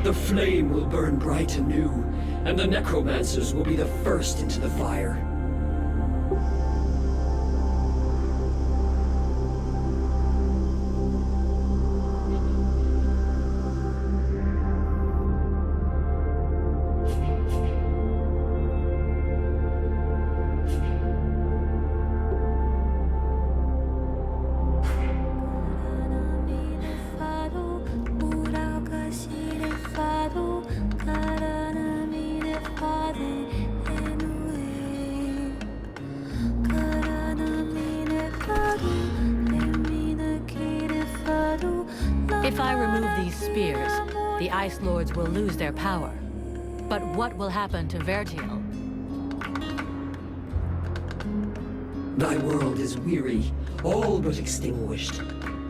The flame will burn bright anew, and the necromancers will be the first into the fire. If I remove these spears, the Ice Lords will lose their power. But what will happen to Vertiel? Thy world is weary, all but extinguished.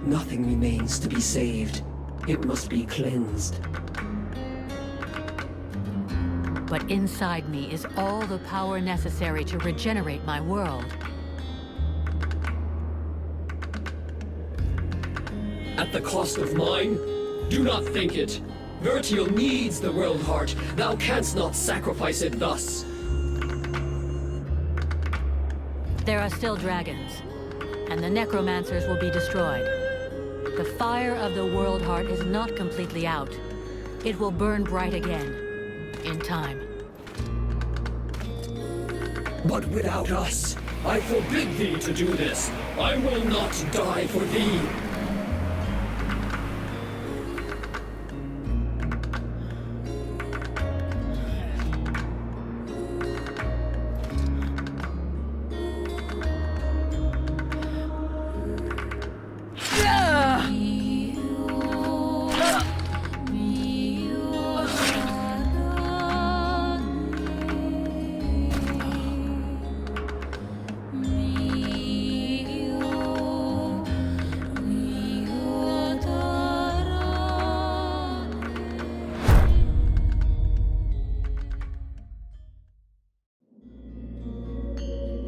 Nothing remains to be saved. It must be cleansed. But inside me is all the power necessary to regenerate my world. At the cost of mine? Do not think it. Vertiel needs the world heart. Thou canst not sacrifice it thus. There are still dragons, and the necromancers will be destroyed. The fire of the world heart is not completely out. It will burn bright again, in time. But without us, I forbid thee to do this. I will not die for thee.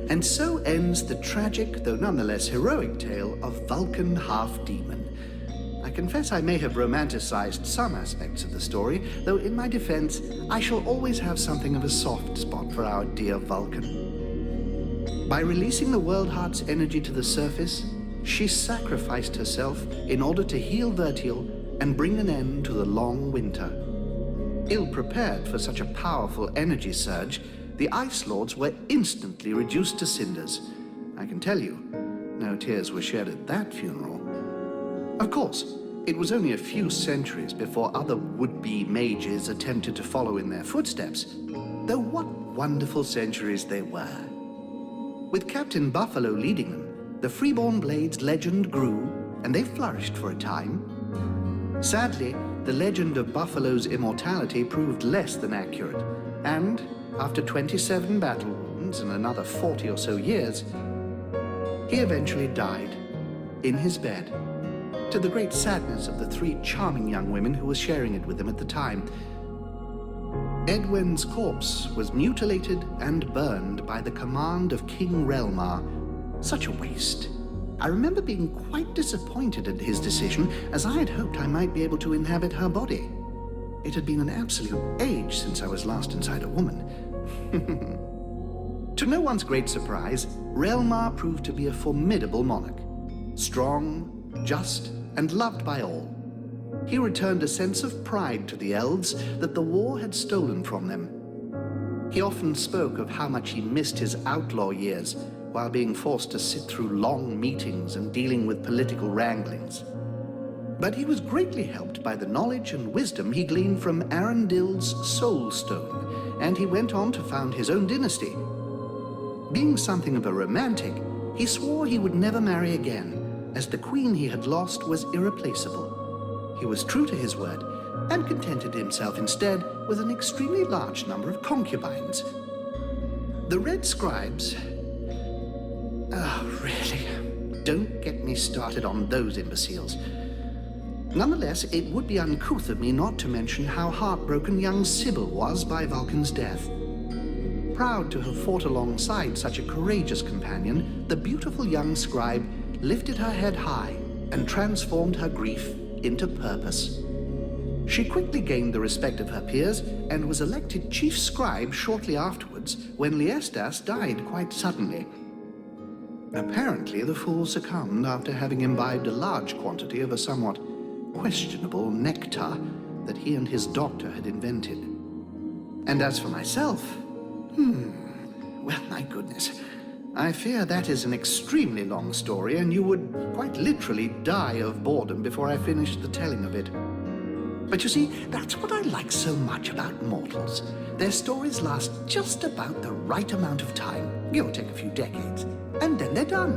And so ends the tragic, though nonetheless heroic tale of Vulcan Half-Demon. I confess I may have romanticized some aspects of the story, though in my defense, I shall always have something of a soft spot for our dear Vulcan. By releasing the World Heart's energy to the surface, she sacrificed herself in order to heal Vertiel and bring an end to the long winter. Ill-prepared for such a powerful energy surge, the Ice Lords were instantly reduced to cinders. I can tell you, no tears were shed at that funeral. Of course, it was only a few centuries before other would-be mages attempted to follow in their footsteps, though what wonderful centuries they were. With Captain Buffalo leading them, the Freeborn Blades legend grew, and they flourished for a time. Sadly, the legend of Buffalo's immortality proved less than accurate, and after 27 battle wounds and another 40 or so years, he eventually died in his bed, to the great sadness of the 3 charming young women who were sharing it with him at the time. Edwin's corpse was mutilated and burned by the command of King Relmar. Such a waste. I remember being quite disappointed at his decision, as I had hoped I might be able to inhabit her body. It had been an absolute age since I was last inside a woman. To no one's great surprise, Relmar proved to be a formidable monarch. Strong, just, and loved by all. He returned a sense of pride to the elves that the war had stolen from them. He often spoke of how much he missed his outlaw years while being forced to sit through long meetings and dealing with political wranglings. But he was greatly helped by the knowledge and wisdom he gleaned from Arundel's Soul Stone, and he went on to found his own dynasty. Being something of a romantic, he swore he would never marry again, as the queen he had lost was irreplaceable. He was true to his word, and contented himself instead with an extremely large number of concubines. The Red Scribes... Oh, really? Don't get me started on those imbeciles. Nonetheless, it would be uncouth of me not to mention how heartbroken young Sybil was by Vulcan's death. Proud to have fought alongside such a courageous companion, the beautiful young scribe lifted her head high and transformed her grief into purpose. She quickly gained the respect of her peers and was elected chief scribe shortly afterwards when Liestas died quite suddenly. Apparently, the fool succumbed after having imbibed a large quantity of a somewhat questionable nectar that he and his doctor had invented. And as for myself, well, my goodness, I fear that is an extremely long story, and you would quite literally die of boredom before I finished the telling of it. But you see, that's what I like so much about mortals. Their stories last just about the right amount of time, give or take a few decades, and then they're done.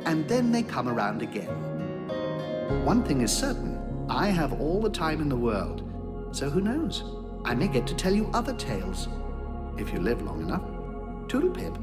And then they come around again. One thing is certain, I have all the time in the world, so who knows? I may get to tell you other tales, if you live long enough. Toodle-pip.